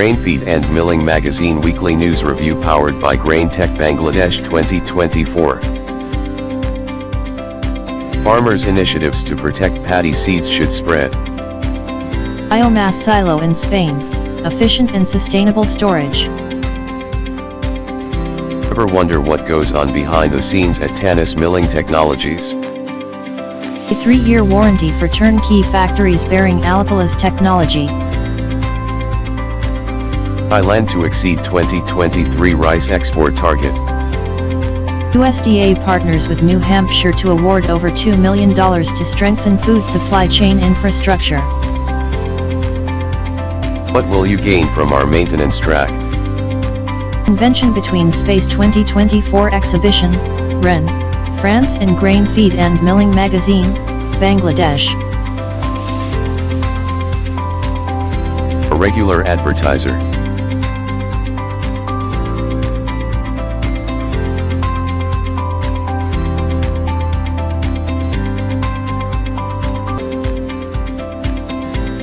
Grain Feed and Milling Magazine Weekly News Review powered by Grain Tech Bangladesh 2024. Farmers' initiatives to protect paddy seeds should spread. Biomass silo in Spain, efficient and sustainable storage. Ever wonder what goes on behind the scenes at Tanis Milling Technologies? A 3-year warranty for turnkey factories bearing Alcala's technology. Thailand to exceed 2023 rice export target. USDA partners with New Hampshire to award over $2 million to strengthen food supply chain infrastructure. What will you gain from our maintenance track? Convention between Space 2024 exhibition, Rennes, France and Grain Feed and Milling Magazine, Bangladesh. A regular advertiser.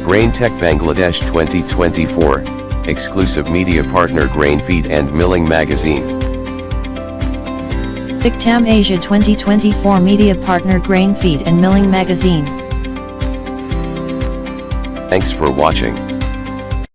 Grain Tech Bangladesh 2024, exclusive media partner Grain Feed and Milling Magazine. Victam Asia 2024 media partner Grain Feed and Milling Magazine. Thanks for watching.